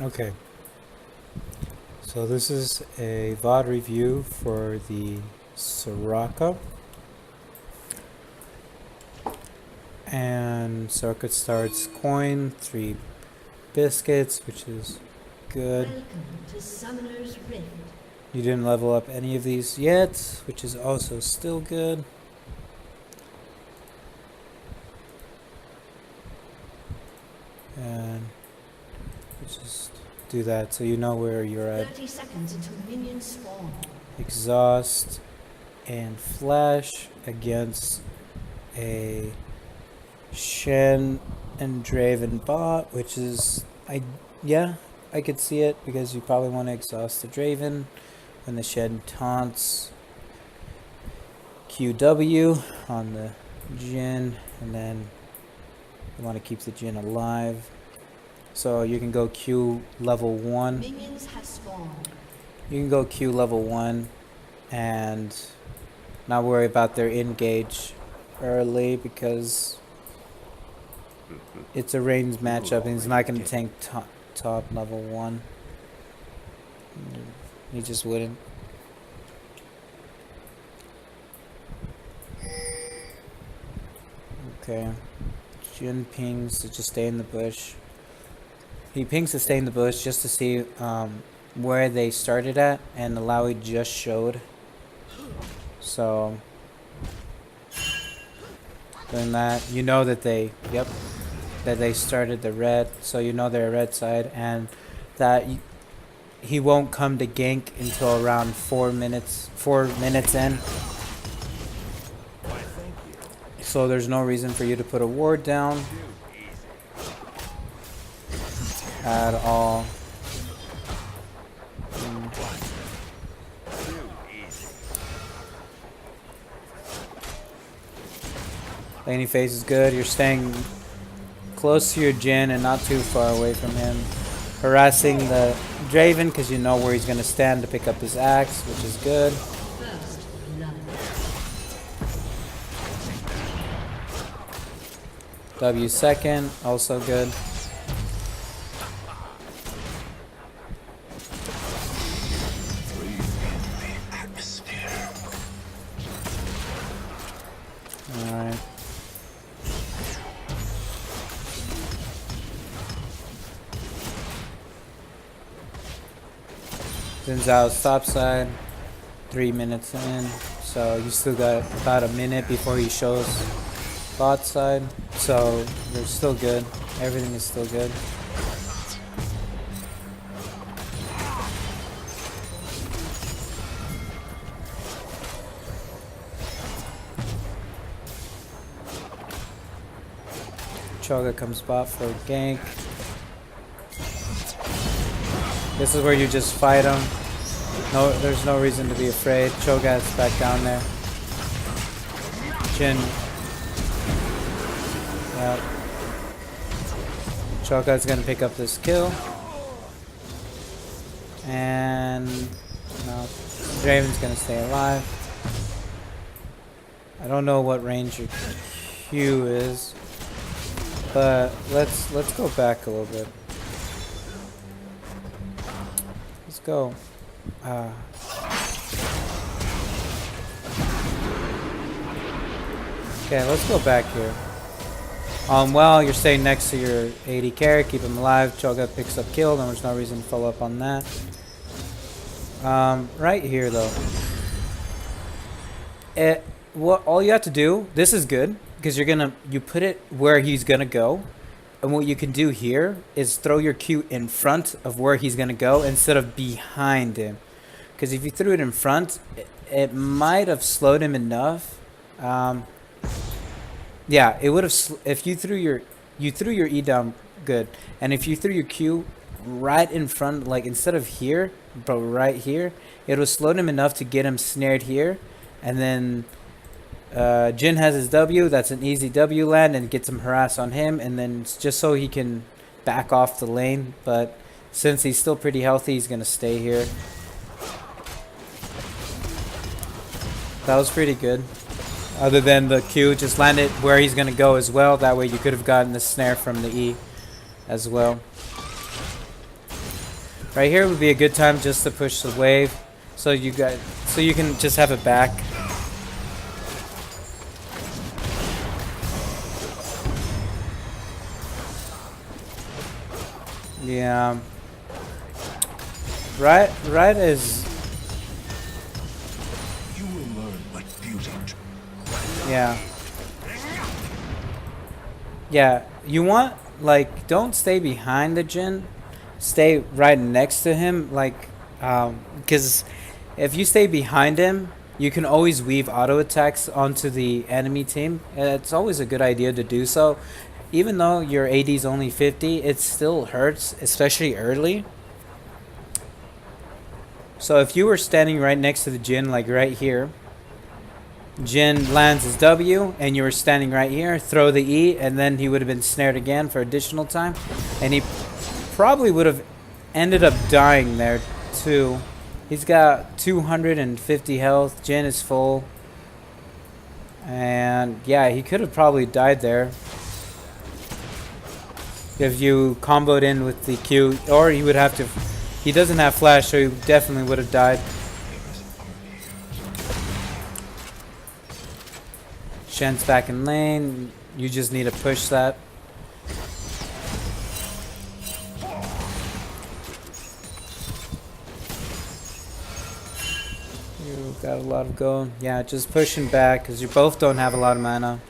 Okay, so this is a VOD review for the soraka. And soraka starts coin, 3 biscuits, which is good. Welcome to Summoner's Rift. You didn't level up any of these yet, which is also still good. And just do that so you know where you're at. 30 seconds until minions spawn. Exhaust and flash against a Shen and Draven bot, which is I could see it because you probably want to exhaust the Draven when the Shen taunts QW on the Jhin, and then you want to keep the Jhin alive. So you can go Q level 1. Minions have spawned. You can go Q level 1 and not worry about their engage early because it's a ranged matchup and he's not going to tank top level 1. He just wouldn't. Okay. Jhin pings to just stay in the bush. He pings to stay in the bush just to see where they started at, and the Lowy just showed. So doing that, you know that they started the red, so you know they're red side, and that he won't come to gank until around 4 minutes in. So there's no reason for you to put a ward down at all. Laning phase is good. You're staying close to your Jhin and not too far away from him. Harassing the Draven because you know where he's going to stand to pick up his axe, which is good. First blood. W second, also good. Alright. Zin's out stop side, 3 minutes in, so you still got about a minute before he shows bot side, so they're still good. Everything is still good. Choga comes bot for a gank. This is where you just fight him. No, there's no reason to be afraid. Cho'Gath's back down there. Jhin. Yep. Cho'Gath's gonna pick up this kill. And no, Draven's gonna stay alive. I don't know what range your Q is, but let's go back a little bit. Let's go. Okay, let's go back here. Well, you're staying next to your AD carry, keep him alive. Cho'Gath picks up kill, then there's no reason to follow up on that. Right here though. What all you have to do, this is good, because you put it where he's gonna go. And what you can do here is throw your Q in front of where he's gonna go instead of behind him. Because if you threw it in front, it might have slowed him enough. Yeah, it would have. If you threw your E down good, and if you threw your Q right in front, like instead of here, but right here, it would have slowed him enough to get him snared here, and then Jhin has his W. That's an easy W land and get some harass on him, and then just so he can back off the lane. But since he's still pretty healthy, he's gonna stay here. That was pretty good. Other than the Q, just landed where he's gonna go as well. That way you could have gotten the snare from the E as well. Right here would be a good time just to push the wave, so you can just have it back. Yeah. Right is. You will learn what beauty. Yeah. Yeah, you want, like, don't stay behind the Jin. Stay right next to him, like, because if you stay behind him, you can always weave auto attacks onto the enemy team. It's always a good idea to do so. Even though your AD is only 50, it still hurts, especially early. So if you were standing right next to the Jin, like right here, Jin lands his W, and you were standing right here, throw the E, and then he would have been snared again for additional time. And he probably would have ended up dying there, too. He's got 250 health. Jin is full. And, yeah, he could have probably died there if you comboed in with the Q. Or he would have to... He doesn't have flash, so he definitely would have died. Shen's back in lane. You just need to push that. You got a lot of gold. Yeah, just pushing back because you both don't have a lot of mana.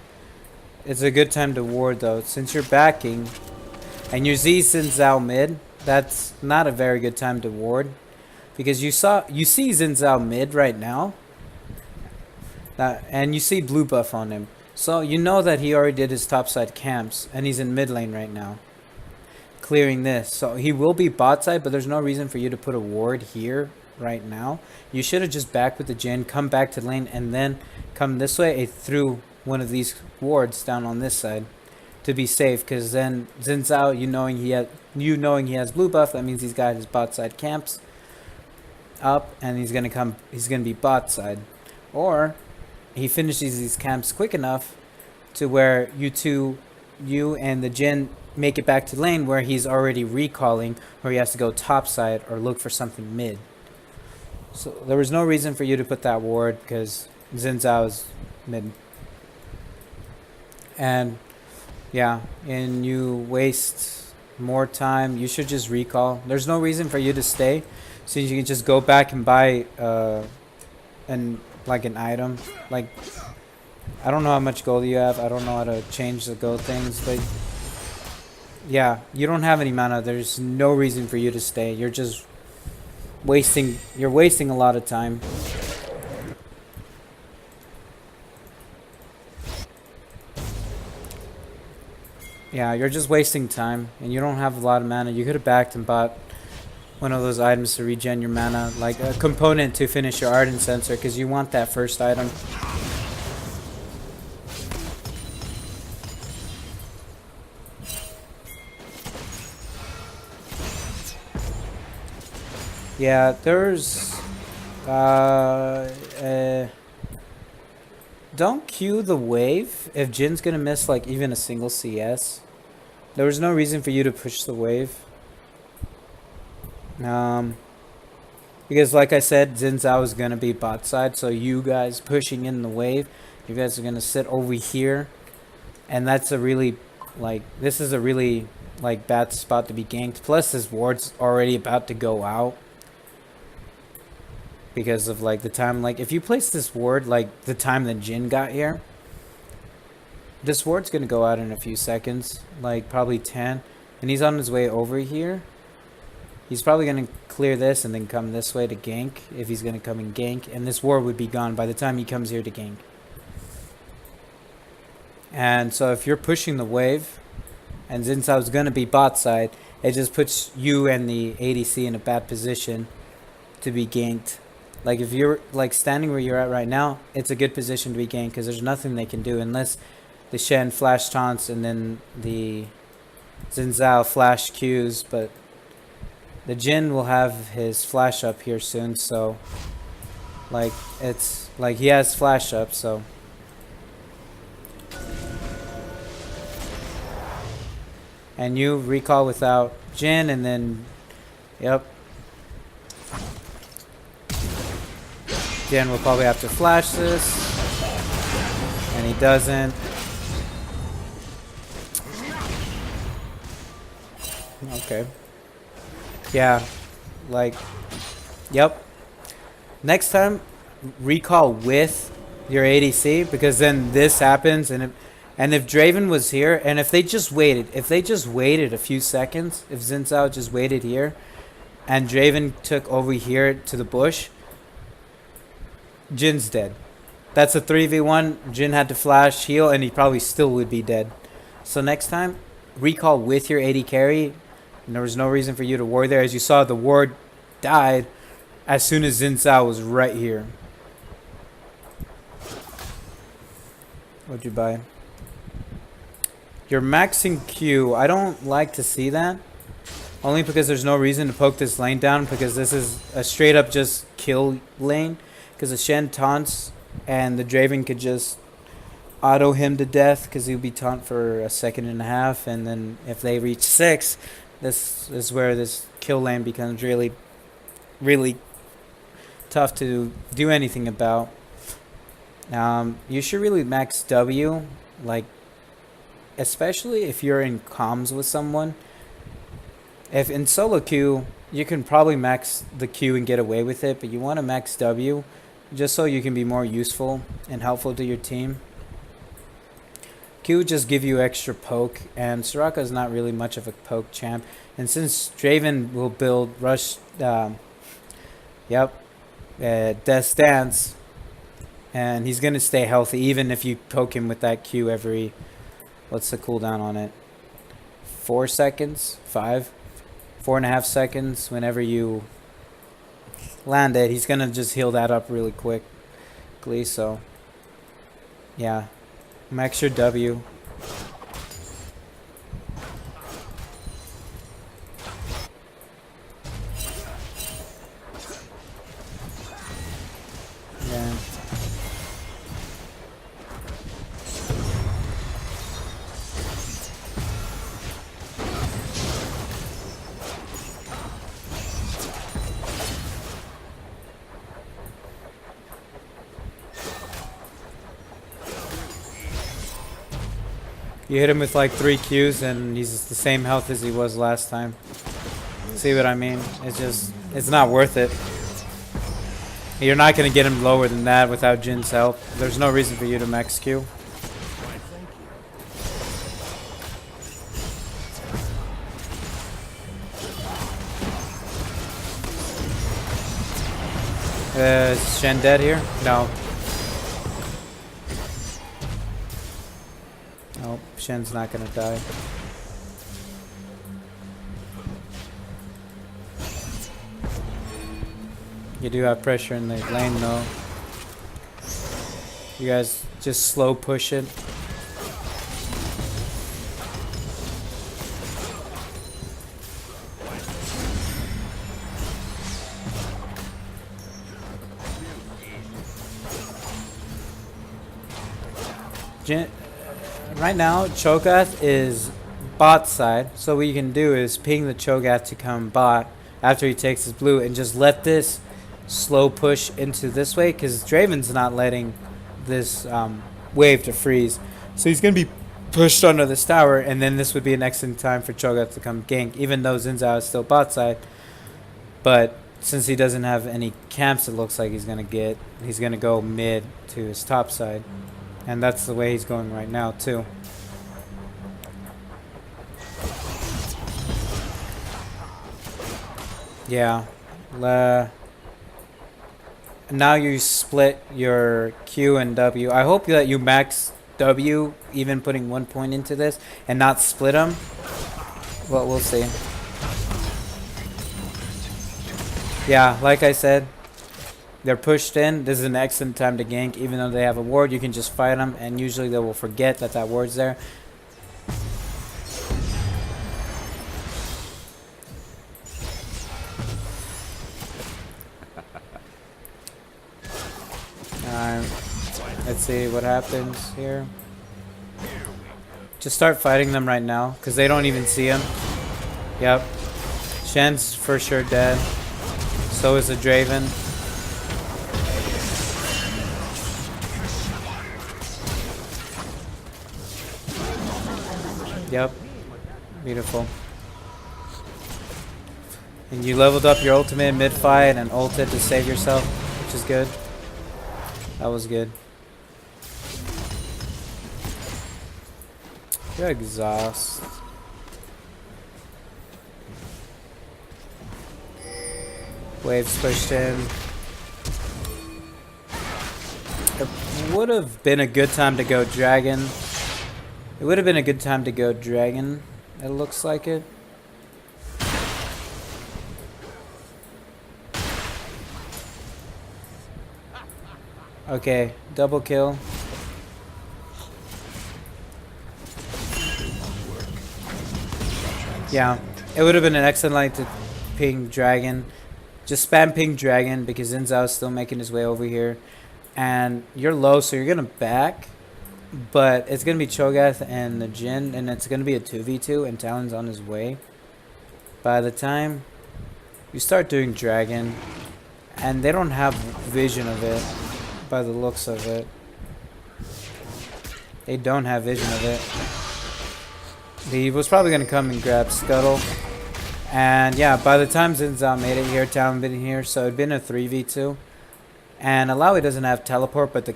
It's a good time to ward though. Since you're backing and your Z sends out mid, that's not a very good time to ward. Because you see Xin Zhao mid right now. And you see blue buff on him. So you know that he already did his topside camps. And he's in mid lane right now. Clearing this. So he will be bot side. But there's no reason for you to put a ward here right now. You should have just backed with the Jin. Come back to lane. And then come this way. Through one of these wards down on this side. To be safe. Because then Xin Zhao, you knowing he has blue buff. That means he's got his bot side camps up. And he's going to be bot side. Or... he finishes these camps quick enough to where you and the Jin make it back to lane where he's already recalling, where he has to go top side or look for something mid. So there was no reason for you to put that ward because Xin Zhao is mid. And yeah, and you waste more time. You should just recall. There's no reason for you to stay, so you can just go back and buy an item. Like, I don't know how much gold you have. I don't know how to change the gold things, but yeah, you don't have any mana. There's no reason for you to stay. You're just wasting a lot of time. Yeah, you're just wasting time and you don't have a lot of mana. You could have backed and bought one of those items to regen your mana, like a component to finish your Ardent Sensor, because you want that first item. Yeah, there's... don't Q the wave if Jin's gonna miss like even a single CS. There was no reason for you to push the wave. Because like I said, Xin Zhao is going to be bot side, so you guys pushing in the wave, you guys are going to sit over here, and that's a really, like, this is a really, like, bad spot to be ganked. Plus, this ward's already about to go out because of, like, the time. Like, if you place this ward, like, the time that Jin got here, this ward's going to go out in a few seconds, like, probably 10, and he's on his way over here. He's probably going to clear this and then come this way to gank, if he's going to come and gank. And this ward would be gone by the time he comes here to gank. And so if you're pushing the wave, and Xin Zhao's going to be bot side, it just puts you and the ADC in a bad position to be ganked. Like if you're like standing where you're at right now, it's a good position to be ganked because there's nothing they can do unless the Shen flash taunts and then the Xin Zhao flash Qs, but... the Jin will have his flash up here soon, so like it's like he has flash up, so and you recall without Jin, and then yep, Jin will probably have to flash this. And he doesn't. Okay. Yeah. Like, yep. Next time, recall with your ADC, because then this happens, and if Draven was here, and if they just waited a few seconds, if Xin Zhao just waited here, and Draven took over here to the bush, Jin's dead. That's a 3v1. Jin had to flash, heal, and he probably still would be dead. So next time, recall with your AD carry. And there was no reason for you to ward there. As you saw, the ward died as soon as Xin Zhao was right here. What'd you buy? You're maxing Q. I don't like to see that. Only because there's no reason to poke this lane down, because this is a straight up just kill lane. Because the Shen taunts and the Draven could just auto him to death, because he'll be taunt for a second and a half. And then if they reach 6, this is where this kill lane becomes really, really tough to do anything about. You should really max W, like, especially if you're in comms with someone. If in solo queue, you can probably max the Q and get away with it, but you want to max W just so you can be more useful and helpful to your team. Q just give you extra poke, and soraka is not really much of a poke champ. And since Draven will build rush, Death Stance, and he's gonna stay healthy even if you poke him with that Q every, what's the cooldown on it? 4 seconds? 5? 4.5 seconds whenever you land it. He's gonna just heal that up really quickly. So yeah, max your W. Yeah. You hit him with like 3 Qs and he's the same health as he was last time. See what I mean? It's not worth it. You're not going to get him lower than that without Jin's help. There's no reason for you to max Q. Is Shen dead here? No. Nope, Shen's not gonna die. You do have pressure in the lane though. You guys just slow push it. Right now, Cho'Gath is bot side, so what you can do is ping the Cho'Gath to come bot after he takes his blue and just let this slow push into this way, because Draven's not letting this wave to freeze. So he's going to be pushed under this tower, and then this would be an excellent time for Cho'Gath to come gank, even though Xin Zhao is still bot side. But since he doesn't have any camps, it looks like he's going to go mid to his top side. And that's the way he's going right now, too. Yeah. Now you split your Q and W. I hope that you max W, even putting 1 point into this, and not split them. Well, we'll see. Yeah, like I said, they're pushed in. This is an excellent time to gank. Even though they have a ward, you can just fight them, and usually they will forget that that ward's there. Let's see what happens here. Just start fighting them right now, because they don't even see him. Yep. Shen's for sure dead. So is the Draven. Yep. Beautiful. And you leveled up your ultimate mid-fight and ulted to save yourself, which is good. That was good. Good exhaust. Waves pushed in. It would have been a good time to go dragon. It would have been a good time to go dragon. It looks like it. Okay, double kill. Yeah, it would have been an excellent line to ping dragon. Just spam ping dragon because Zinzao is still making his way over here. And you're low, so you're going to back. But it's going to be Cho'Gath and the Jhin, and it's going to be a 2v2, and Talon's on his way. By the time you start doing dragon, and they don't have vision of it, by the looks of it. They don't have vision of it. He was probably going to come and grab Scuttle. And yeah, by the time Zinzao made it here, Talon been here, so it'd been a 3v2. And Alawi doesn't have teleport, but the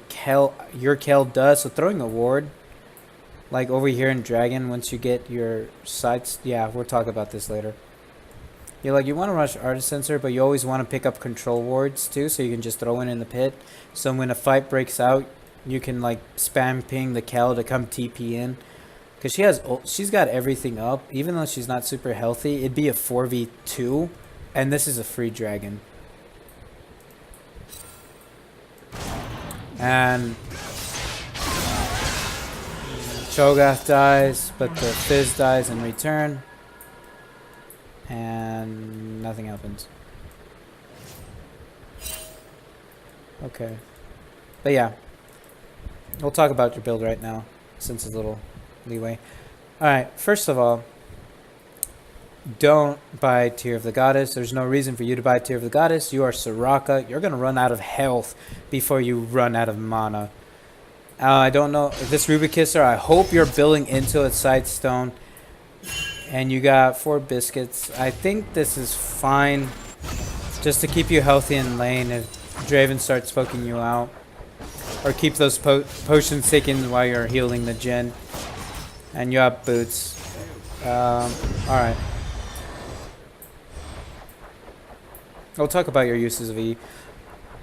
your Kel does. So throwing a ward, like over here in Dragon, once you get your sights, yeah, we'll talk about this later. You're like, you want to rush Artist Sensor, but you always want to pick up control wards too, so you can just throw in the pit. So when a fight breaks out, you can like spam ping the Kel to come TP in. Because she's got everything up, even though she's not super healthy. It'd be a 4v2, and this is a free dragon. And Cho'Gath dies, but the Fizz dies in return, and nothing happens. Okay, but yeah, we'll talk about your build right now, since it's a little leeway. Alright, first of all, don't buy Tear of the Goddess. There's no reason for you to buy Tear of the Goddess. You are Soraka. You're going to run out of health before you run out of mana. I don't know. This Ruby Kisser, I hope you're building into a Sightstone. And you got 4 biscuits. I think this is fine. Just to keep you healthy in lane if Draven starts poking you out. Or keep those potions taken while you're healing the Jhin. And you have boots. Alright. We'll talk about your uses of E.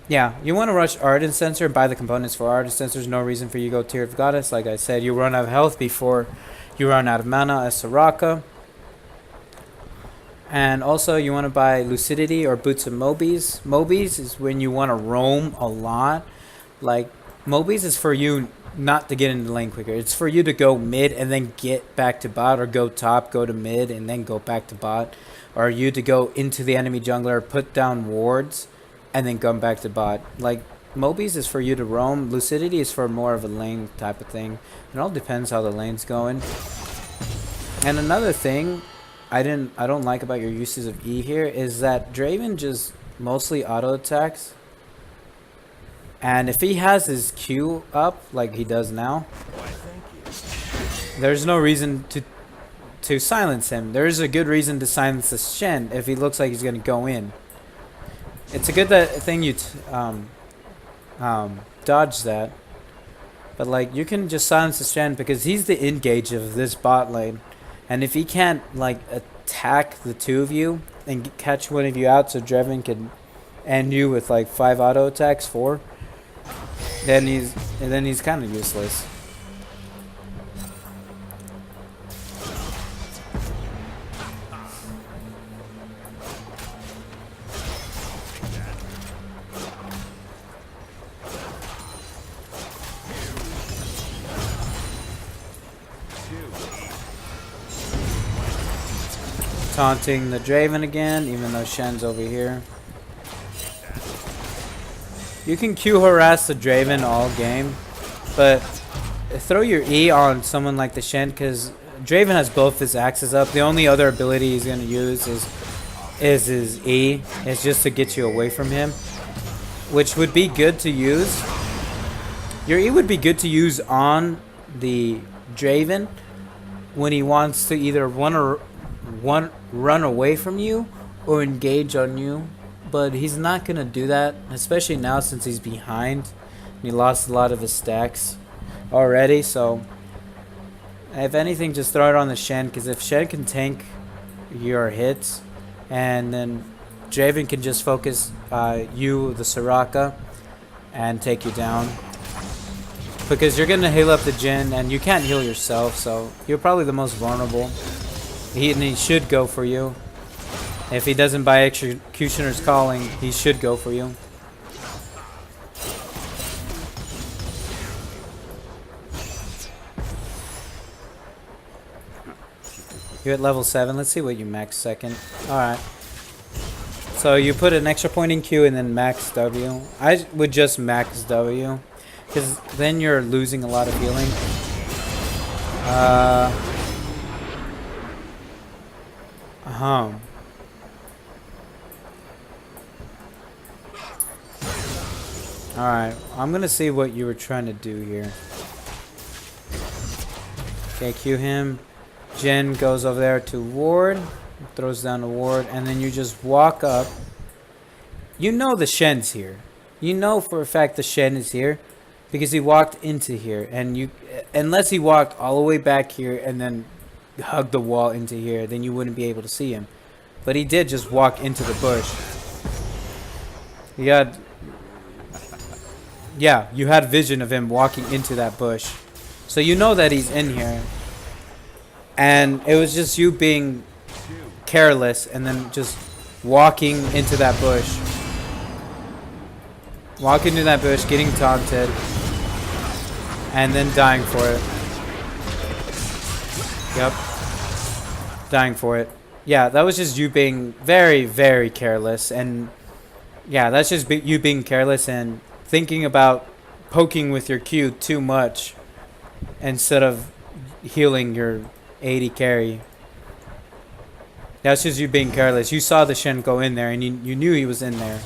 Yeah, you want to rush Ardent Sensor and buy the components for Ardent Sensors. No reason for you to go Tear of Goddess. Like I said, you run out of health before you run out of mana as Soraka. And also, you want to buy Lucidity or Boots of Mobies. Mobies is when you want to roam a lot. Like, Mobies is for you not to get into the lane quicker. It's for you to go mid and then get back to bot, or go top, go to mid, and then go back to bot. Or you to go into the enemy jungler, put down wards, and then come back to bot. Like, Mobies is for you to roam. Lucidity is for more of a lane type of thing. It all depends how the lane's going. And another thing I don't like about your uses of E here is that Draven just mostly auto attacks. And if he has his Q up like he does now, there's no reason to silence him. There is a good reason to silence the Shen if he looks like he's going to go in. It's a good thing you dodge that. But like, you can just silence the Shen because he's the engage of this bot lane. And if he can't like attack the two of you and catch one of you out so Draven can end you with like 5 auto attacks, 4, then he's kind of useless. Taunting the Draven again, even though Shen's over here. You can Q harass the Draven all game, but throw your E on someone like the Shen, because Draven has both his axes up. The only other ability he's going to use is his E. It's just to get you away from him, which would be good to use. Your E would be good to use on the Draven, when he wants to either run away from you or engage on you, but he's not gonna do that, especially now since he's behind and he lost a lot of his stacks already. So if anything, just throw it on the Shen, because if Shen can tank your hits, and then Draven can just focus you, the Soraka, and take you down. Because you're gonna heal up the Jhin, and you can't heal yourself, so you're probably the most vulnerable. He should go for you. If he doesn't buy Executioner's Calling, he should go for you. You're at level 7. Let's see what you max second. Alright. So you put an extra point in Q and then max W. I would just max W, because then you're losing a lot of healing. Alright, I'm gonna see what you were trying to do here. Okay, Q him. Jhin goes over there to ward, throws down the ward, and then you just walk up. You know the Shen's here. You know for a fact the Shen is here because he walked into here, and you, unless he walked all the way back here and then hugged the wall into here, then you wouldn't be able to see him. But he did just walk into the bush. You got, yeah, you had vision of him walking into that bush, so you know that he's in here. And it was just you being careless and then just walking into that bush. Walking into that bush, getting taunted, and then dying for it. Yep. Dying for it. Yeah, that was just you being very, very careless. And yeah, that's just you being careless and thinking about poking with your Q too much instead of healing your 80 carry. That's just you being careless. You saw the Shen go in there and you knew he was in there.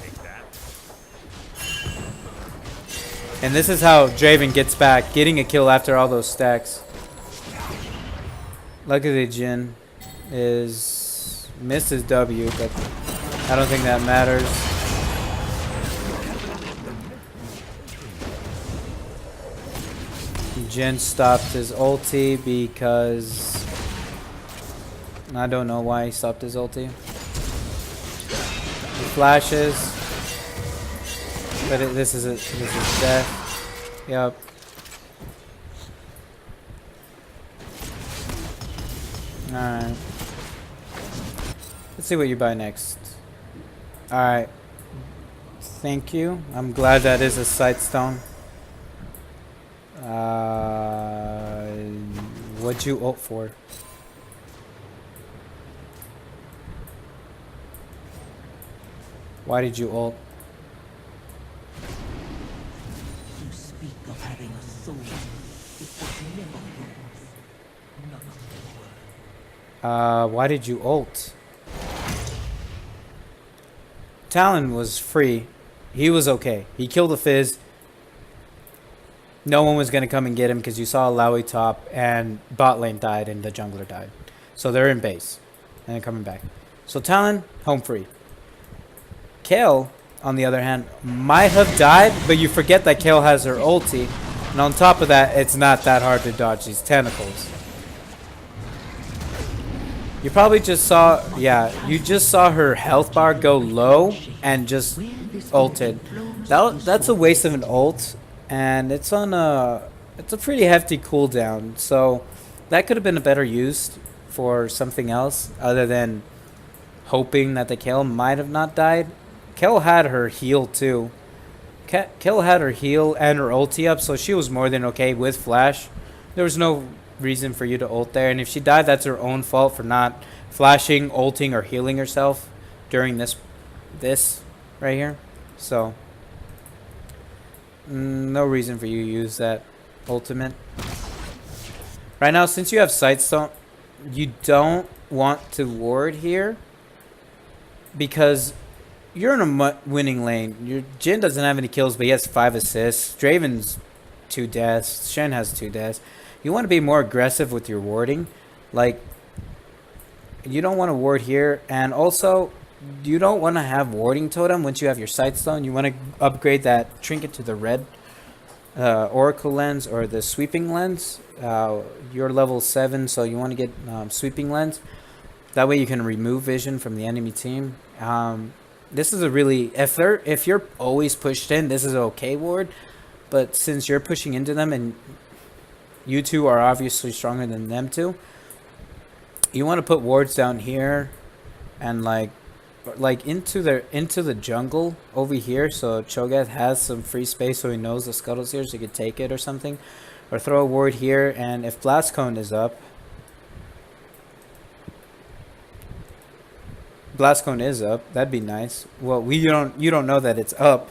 And this is how Draven gets back, getting a kill after all those stacks. Luckily Jhin is missed his W, but I don't think that matters. Jhin stopped his ulti because I don't know why he stopped his ulti. He flashes, but this is death. Yep. All right. Let's see what you buy next. All right. Thank you. I'm glad that is a Sightstone. What'd you ult for? Why did you ult? You speak of having a soul. It was never yours. None of the world. Why did you ult? Talon was free. He was okay. He killed the Fizz. No one was going to come and get him because you saw Lowy top and bot lane died and the jungler died. So they're in base and they're coming back. So Talon, home free. Kayle, on the other hand, might have died, but you forget that Kayle has her ulti. And on top of that, it's not that hard to dodge these tentacles. You probably just saw, yeah, you just saw her health bar go low and just ulted. That's a waste of an ult. And it's on it's a pretty hefty cooldown, so that could have been better used for something else other than hoping that the Kayle might have not died. Kayle had her heal too. Kayle had her heal and her ulti up, so she was more than okay with flash. There was no reason for you to ult there, and if she died, that's her own fault for not flashing, ulting, or healing herself during this right here. So no reason for you to use that ultimate. Right now, since you have Sightstone, you don't want to ward here because you're in a winning lane. Your Jhin doesn't have any kills, but he has 5 assists. Draven's 2 deaths. Shen has 2 deaths. You want to be more aggressive with your warding. Like, you don't want to ward here, and also you don't want to have warding totem once you have your sightstone. You want to upgrade that trinket to the red oracle lens or the sweeping lens. You're level 7, so you want to get sweeping lens. That way you can remove vision from the enemy team. This is a really, if you're always pushed in, this is an okay ward. But since you're pushing into them and you two are obviously stronger than them two, you want to put wards down here and like into the jungle over here, so Cho'Gath has some free space, so he knows the scuttle's here, so he could take it or something, or throw a ward here. And if Blast Cone is up, that'd be nice. Well, you don't know that it's up,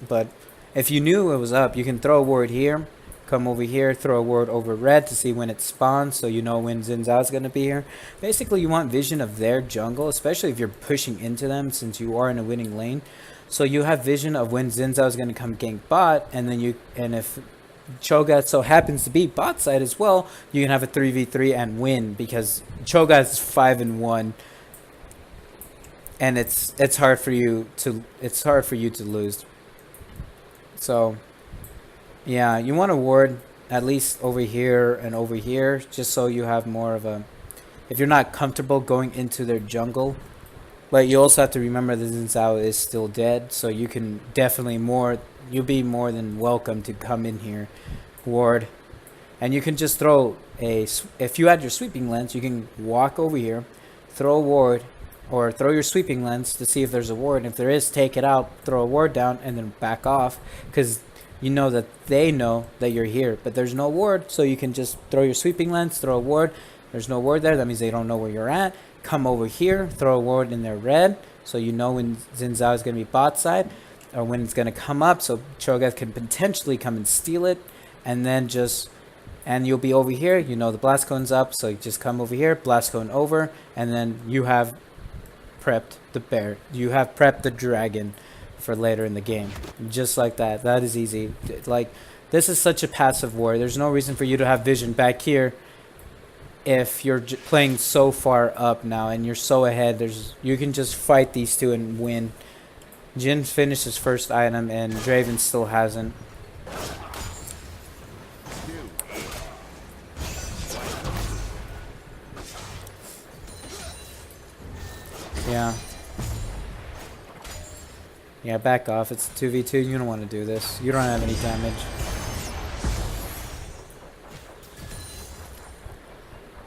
but if you knew it was up, you can throw a ward here, come over here, throw a ward over red to see when it spawns, so you know when Xin Zhao is going to be here. Basically, you want vision of their jungle, especially if you're pushing into them, since you are in a winning lane. So you have vision of when Xin Zhao is going to come gank bot, and then if Cho'Gath so happens to be bot side as well, you can have a 3v3 and win, because Cho'Gath is 5-1, and it's hard for you to lose. So yeah, you want to ward at least over here and over here, just so you have more of a, if you're not comfortable going into their jungle. But you also have to remember that Xin Zhao is still dead, so you can definitely you'll be more than welcome to come in here, ward. And you can just throw if you had your sweeping lens, you can walk over here, throw a ward, or throw your sweeping lens to see if there's a ward. And if there is, take it out, throw a ward down, and then back off, because you know that they know that you're here, but there's no ward, so you can just throw your sweeping lens, throw a ward. There's no ward there, that means they don't know where you're at. Come over here, throw a ward in their red, so you know when Xin Zhao is going to be bot side, or when it's going to come up, so Cho'Gath can potentially come and steal it, and then and you'll be over here, you know the blast cone's up, so you just come over here, blast cone over, and then you have prepped the bear, you have prepped the dragon for later in the game, just like that. That is easy. Like, this is such a passive war. There's no reason for you to have vision back here if you're playing so far up now and you're so ahead. You can just fight these two and win. Jin finished his first item and Draven still hasn't. Yeah, back off. It's 2v2. You don't want to do this. You don't have any damage.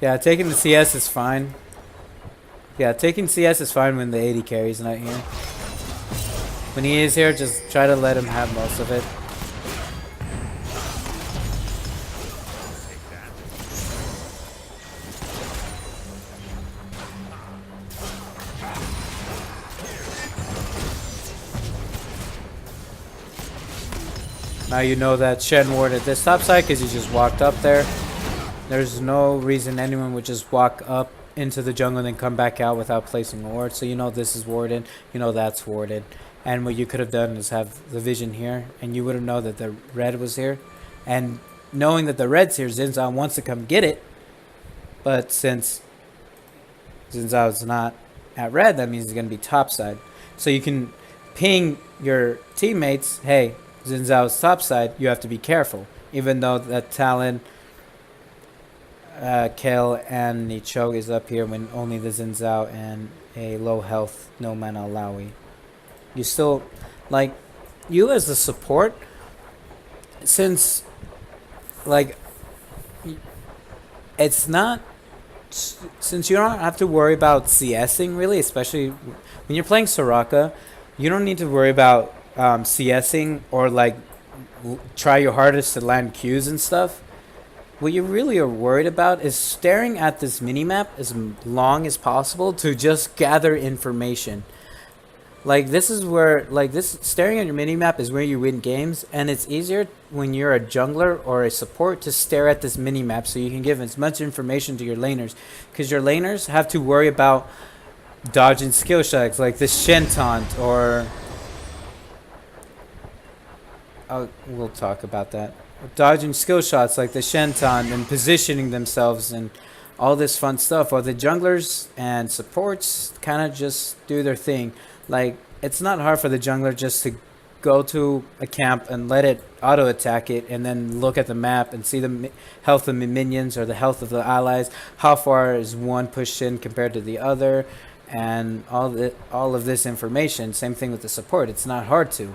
Yeah, taking the CS is fine. Yeah, taking CS is fine when the AD carry's not here. When he is here, just try to let him have most of it. Now you know that Shen warded this top side because he just walked up there. There's no reason anyone would just walk up into the jungle and then come back out without placing a ward. So you know this is warded, you know that's warded. And what you could have done is have the vision here, and you wouldn't know that the red was here. And knowing that the red's here, Xin Zhao wants to come get it. But since Xin Zhao's not at red, that means he's going to be top side. So you can ping your teammates, hey, Xin Zhao's top side, you have to be careful. Even though that Talon, Kale, and Nichog is up here when only the Xin Zhao and a low health, no mana Alawi. You still, like, you as the support, since, like, it's not, since you don't have to worry about CSing really, especially when you're playing Soraka, you don't need to worry about CSing or like try your hardest to land Qs and stuff. What you really are worried about is staring at this minimap as long as possible to just gather information. Like, this is where, like, this staring at your minimap is where you win games, and it's easier when you're a jungler or a support to stare at this minimap so you can give as much information to your laners, because your laners have to worry about dodging skill shots like this Shen taunt, or we'll talk about that. Dodging skill shots like the Shen taunt and positioning themselves and all this fun stuff, while the junglers and supports kind of just do their thing. Like, it's not hard for the jungler just to go to a camp and let it auto attack it, and then look at the map and see the health of the minions or the health of the allies, how far is one pushed in compared to the other, and all of this information. Same thing with the support. It's not hard to.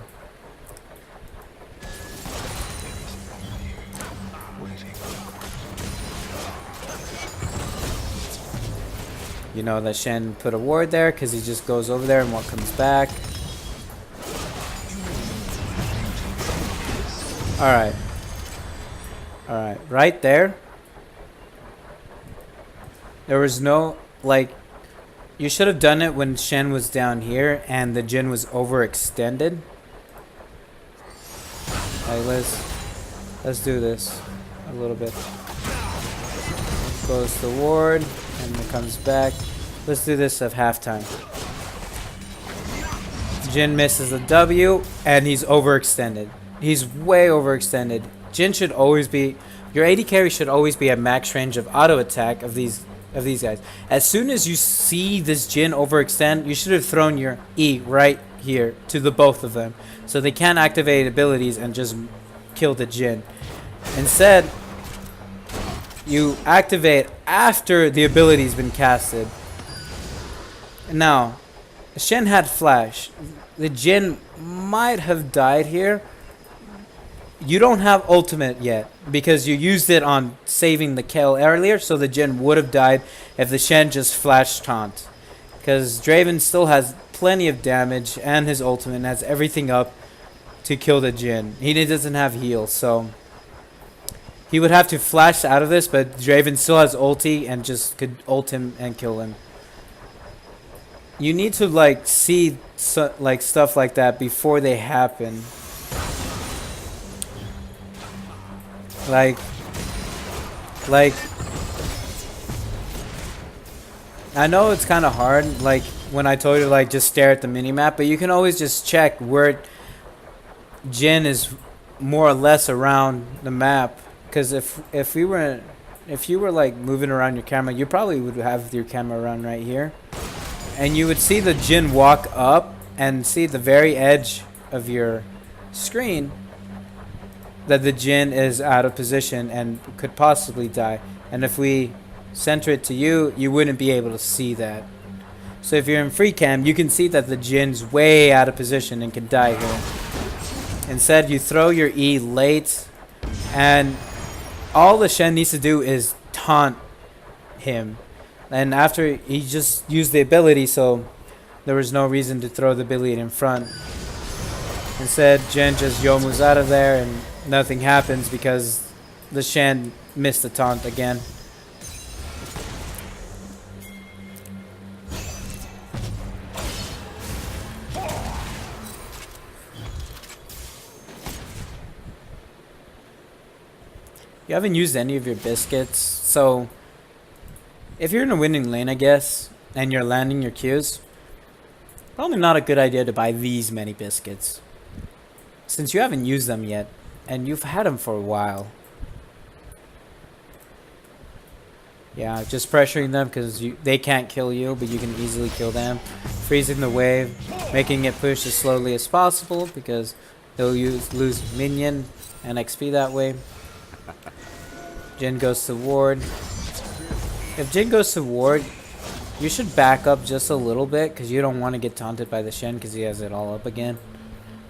You know that Shen put a ward there because he just goes over there and what comes back. Alright. Alright. Right there. There was no, like, you should have done it when Shen was down here and the Jhin was overextended. Alright, let's do this a little bit. Goes the ward. And it comes back. Let's do this at halftime. Jhin misses the W, and he's overextended. He's way overextended. Jhin should always be, your AD carry should always be at max range of auto attack of these guys. As soon as you see this Jhin overextend, you should have thrown your E right here to the both of them, so they can't activate abilities and just kill the Jhin. Instead, you activate after the ability's been casted. Now, Shen had flash. The Jhin might have died here. You don't have ultimate yet because you used it on saving the kill earlier, so the Jhin would have died if the Shen just flash taunt. Because Draven still has plenty of damage and his ultimate and has everything up to kill the Jhin. He doesn't have heal, so he would have to flash out of this, but Draven still has ulti and just could ult him and kill him. You need to like see like stuff like that before they happen. Like I know it's kind of hard, like when I told you like just stare at the minimap, but you can always just check where Jhin is more or less around the map. Because if you were like moving around your camera, you probably would have your camera around right here, and you would see the Jhin walk up and see the very edge of your screen that the Jhin is out of position and could possibly die. And if we center it to you, you wouldn't be able to see that. So if you're in free cam, you can see that the Jin's way out of position and can die here. Instead, you throw your E late, and all the Shen needs to do is taunt him. And after he just used the ability, so there was no reason to throw the ability in front. Instead, Jhin just Yomu's out of there and nothing happens because the Shen missed the taunt again. You haven't used any of your biscuits, so if you're in a winning lane, I guess, and you're landing your Qs, probably not a good idea to buy these many biscuits, since you haven't used them yet, and you've had them for a while. Yeah, just pressuring them because they can't kill you, but you can easily kill them. Freezing the wave, making it push as slowly as possible because they'll lose minion and XP that way. Jhin goes to ward. If Jhin goes to ward, you should back up just a little bit because you don't want to get taunted by the Shen because he has it all up again.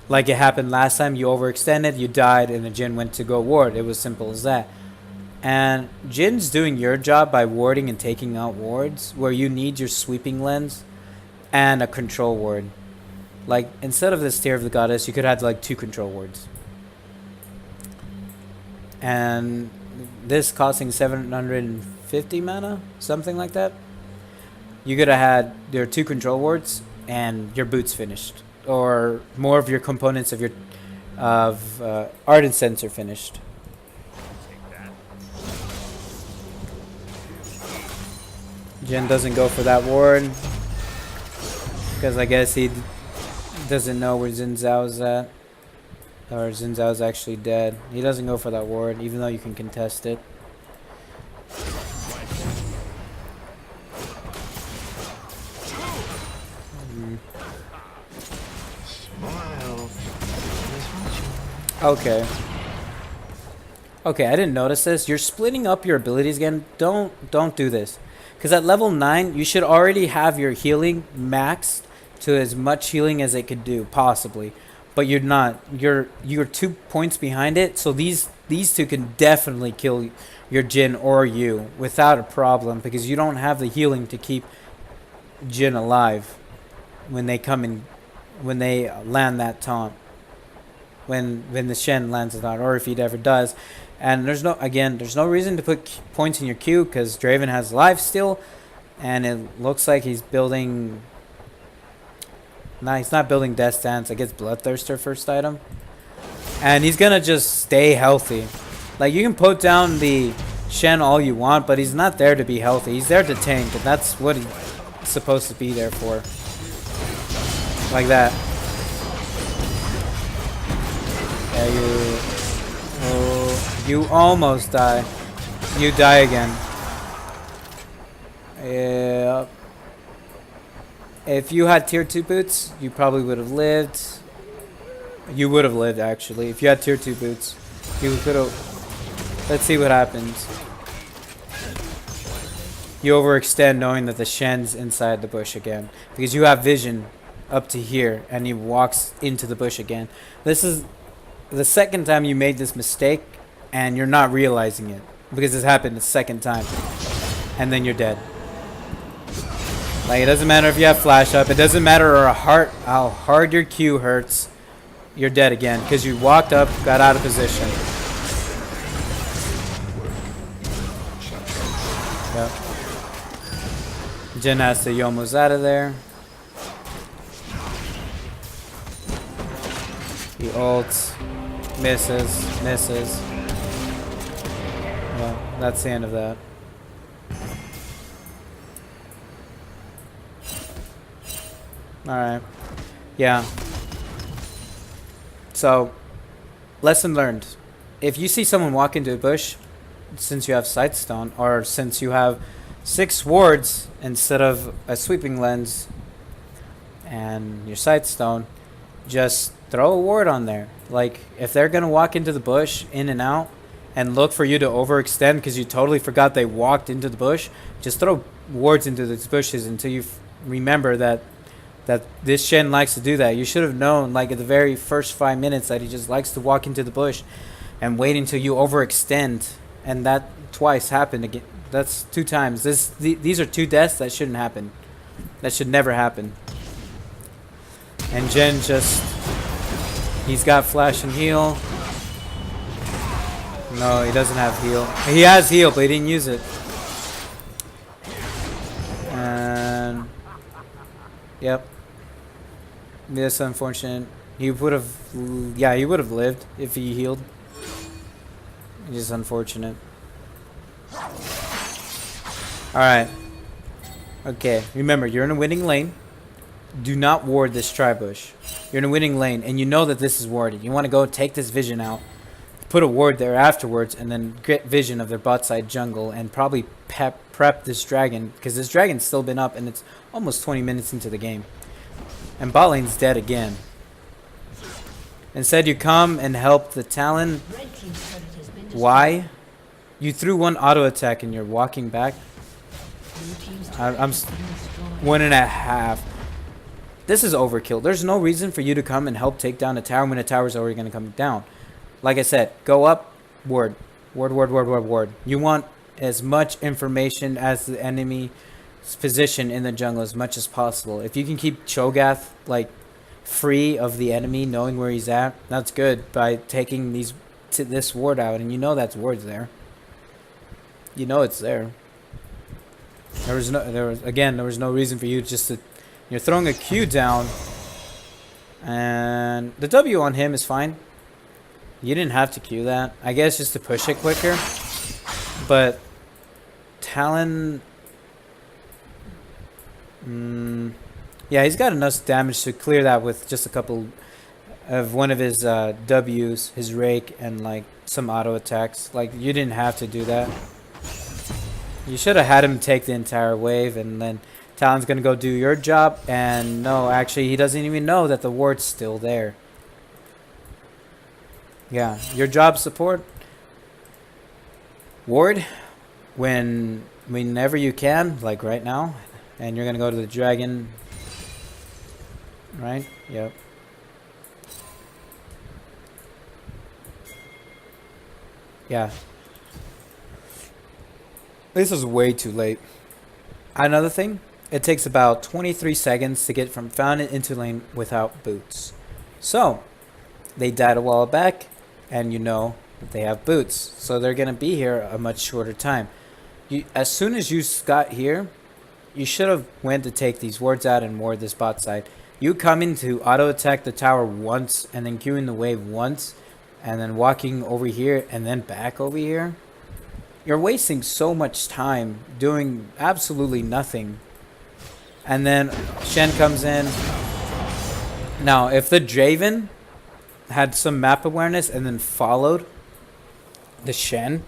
Like it happened last time, you overextended, you died, and the Jhin went to go ward. It was simple as that. And Jin's doing your job by warding and taking out wards where you need your sweeping lens and a control ward. Like instead of this Tear of the Goddess, you could have like 2 control wards. And this costing 750 mana, something like that. You could have had your 2 control wards and your boots finished, or more of your components of your Ardent Sensor finished. Jhin doesn't go for that ward because I guess he doesn't know where Xin Zhao's at. Or Xin Zhao's actually dead. He doesn't go for that ward, even though you can contest it. Smile. Misfortune. Okay. Okay, I didn't notice this. You're splitting up your abilities again. Don't do this. Because at level 9, you should already have your healing maxed to as much healing as it could do, possibly. But you're not. You're 2 points behind it, so these two can definitely kill your Jin or you without a problem, because you don't have the healing to keep Jin alive when they come in, when they land that taunt. When the Shen lands it on, or if he ever does. And there's no reason to put points in your queue, because Draven has life still, and it looks like he's building. No, he's not building Death Dance. I guess Bloodthirster first item, and he's gonna just stay healthy. Like, you can put down the Shen all you want, but he's not there to be healthy. He's there to tank, and that's what he's supposed to be there for. Like that. Yeah, you almost die. You die again. Yeah. If you had tier 2 boots, you probably would have lived. You would have lived, actually. If you had tier 2 boots, you could have. Let's see what happens. You overextend knowing that the Shen's inside the bush again, because you have vision up to here, and he walks into the bush again. This is the second time you made this mistake, and you're not realizing it, because it's happened the second time, and then you're dead. Like, it doesn't matter if you have flash up, it doesn't matter how hard your Q hurts, you're dead again, because you walked up, got out of position. Yep. Jin has to Yomo's out of there. He ults. Misses. Well, that's the end of that. Alright. Yeah. So, lesson learned. If you see someone walk into a bush, since you have Sightstone, or since you have 6 wards instead of a sweeping lens and your Sightstone, just throw a ward on there. Like, if they're gonna walk into the bush, in and out, and look for you to overextend because you totally forgot they walked into the bush, just throw wards into those bushes until you remember that this Shen likes to do that. You should have known, like, at the very first 5 minutes, that he just likes to walk into the bush and wait until you overextend. And that twice happened again. That's 2 times. These are 2 deaths that shouldn't happen. That should never happen. And Jen just... He's got flash and heal. No, he doesn't have heal. He has heal, but he didn't use it. And... Yep. That's unfortunate. He would have... Yeah, he would have lived if he healed. Just unfortunate. Alright. Okay, remember, you're in a winning lane. Do not ward this tri-bush. You're in a winning lane, and you know that this is warded. You want to go take this vision out, put a ward there afterwards, and then get vision of their bot side jungle, and probably prep this dragon, because this dragon's still been up, and it's almost 20 minutes into the game. And bot lane's dead again. Instead, you come and help the Talon. Red team's turret has been destroyed. Why? You threw 1 auto attack, and you're walking back. Blue team's turret I'm has been destroyed. 1.5. This is overkill. There's no reason for you to come and help take down a tower when a tower's already going to come down. Like I said, go up, ward. Ward. You want as much information as the enemy's position in the jungle as much as possible. If you can keep Cho'Gath, like, free of the enemy, knowing where he's at, that's good, by taking this ward out, and you know that's wards there. You know it's there. There was no reason for you just to... You're throwing a Q down, and the W on him is fine. You didn't have to Q that. I guess just to push it quicker. But Talon... yeah, he's got enough damage to clear that with just a couple of one of his W's, his rake, and like some auto attacks. Like, you didn't have to do that. You should have had him take the entire wave and then Talon's gonna go do your job, and no, actually, he doesn't even know that the ward's still there. Yeah, your job support. Ward, whenever you can, like right now, and you're gonna go to the dragon, right? Yep. Yeah. This is way too late. Another thing, it takes about 23 seconds to get from fountain into lane without boots. So, they died a while back, and you know that they have boots. So they're going to be here a much shorter time. As soon as you got here, you should have went to take these wards out and ward this bot side. You coming to auto attack the tower once, and then queuing the wave once, and then walking over here, and then back over here. You're wasting so much time doing absolutely nothing. And then Shen comes in. Now, if the Draven had some map awareness and then followed the Shen,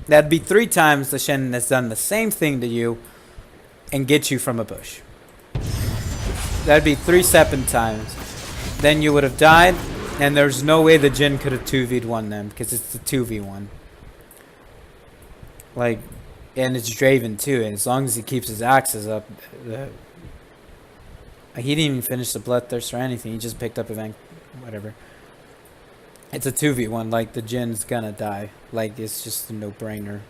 that'd be 3 times the Shen has done the same thing to you and get you from a bush. That'd be 3 separate times. Then you would have died, and there's no way the Jhin could have 2v'd won them because it's the 2v1. Like, and it's Draven too, and as long as he keeps his axes up, he didn't even finish the Bloodthirst or anything. He just picked up a whatever. It's a 2v1. Like, the Jin's gonna die. Like, it's just a no-brainer.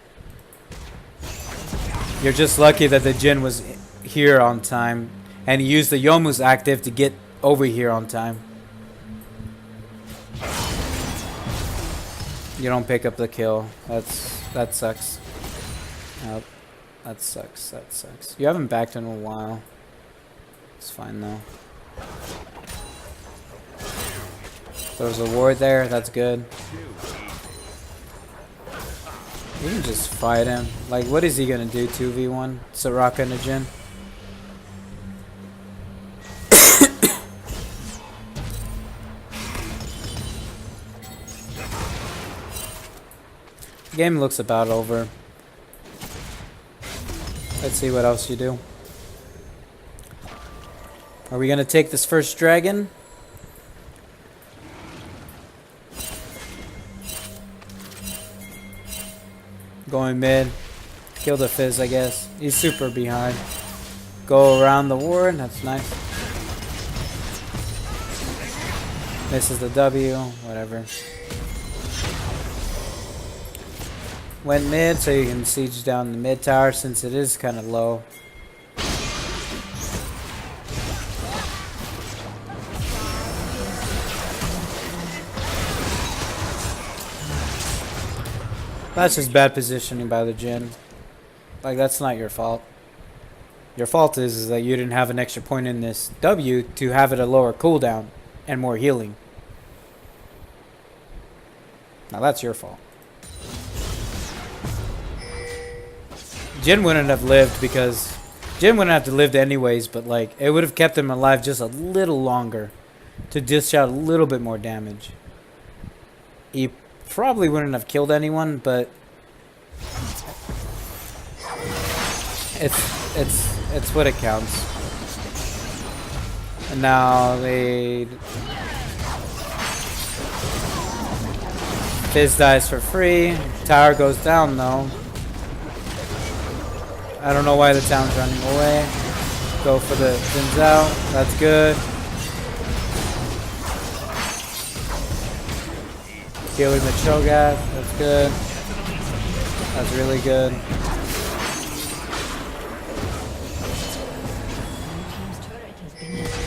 You're just lucky that the Jhin was here on time, and he used the Yomu's active to get over here on time. You don't pick up the kill. That sucks. Nope. That sucks. You haven't backed in a while. It's fine though. There's a ward there. That's good. You can just fight him. Like, what is he gonna do? 2v1? Soraka and a Jhin? Game looks about over. Let's see what else you do. Are we gonna take this first dragon? Going mid. Kill the Fizz, I guess. He's super behind. Go around the ward. That's nice. Misses the W. Whatever. Went mid so you can siege down the mid tower since it is kind of low. That's just bad positioning by the Jhin. Like, that's not your fault. Your fault is that you didn't have an extra point in this W to have it a lower cooldown and more healing. Now that's your fault. Jhin wouldn't have lived because Jhin wouldn't have to live anyways, but like it would have kept him alive just a little longer to dish out a little bit more damage. He probably wouldn't have killed anyone, but it's what it counts. And now they Fizz dies for free. Tower goes down though. I don't know why the town's running away. Go for the Jin's out. That's good. Killing the Cho'Gath. That's good. That's really good. Blue team's turret has been destroyed.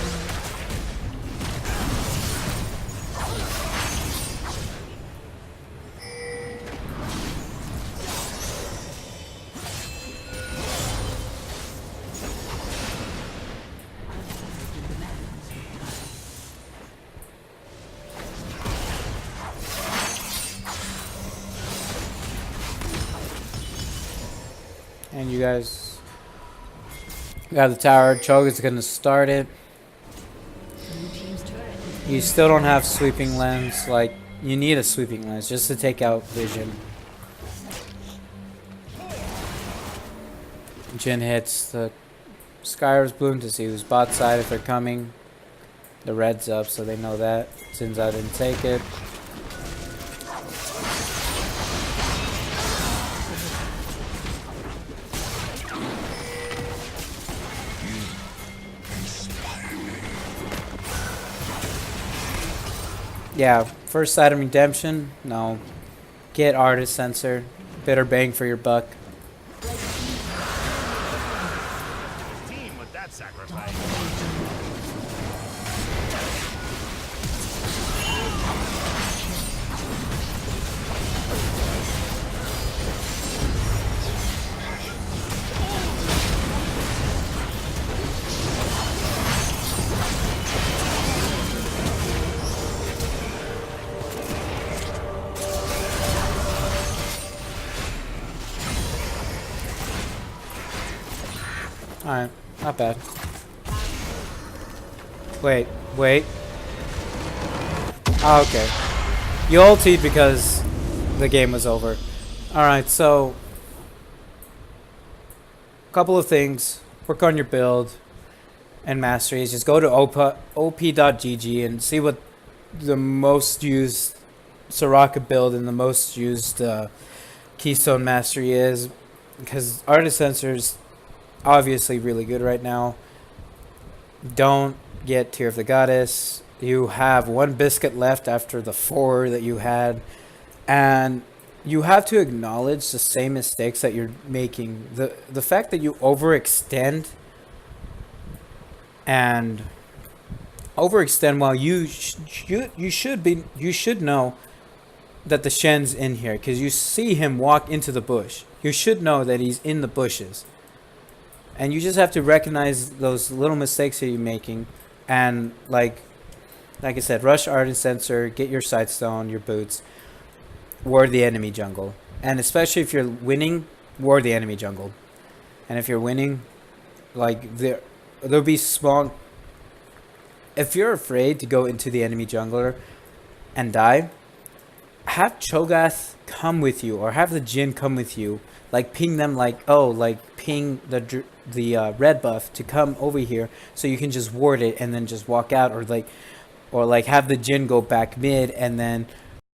And you guys got the tower. Cho'Gath is gonna start it. Blue team's turret has been You still don't have sweeping lens. Like, you need a sweeping lens just to take out vision. Jin hits the Skyros Bloom to see who's bot side if they're coming. The red's up, so they know that. Since I didn't take it. Yeah, first item redemption. No. Get artist sensor. Better bang for your buck. Team with that sacrifice. Alright, not bad. Wait. Oh, okay. You ultied because the game was over. Alright, so couple of things. Work on your build and masteries. Just go to op.gg and see what the most used soraka build and the most used keystone mastery is, because artist sensors obviously really good right now. Don't get Tear of the Goddess. You have one biscuit left after the 4 that you had, and you have to acknowledge the same mistakes that you're making. The fact that you overextend while you should know that the Shen's in here, because you see him walk into the bush. You should know that he's in the bushes. And you just have to recognize those little mistakes that you're making, and like I said, rush Ardent Sensor, get your Sightstone, your boots, ward the enemy jungle, and especially if you're winning, ward the enemy jungle. And if you're winning, like there'll be small. If you're afraid to go into the enemy jungler and die, have Cho'Gath come with you, or have the Jhin come with you. Like ping them, ping the red buff to come over here, so you can just ward it and then just walk out, or have the Jhin go back mid and then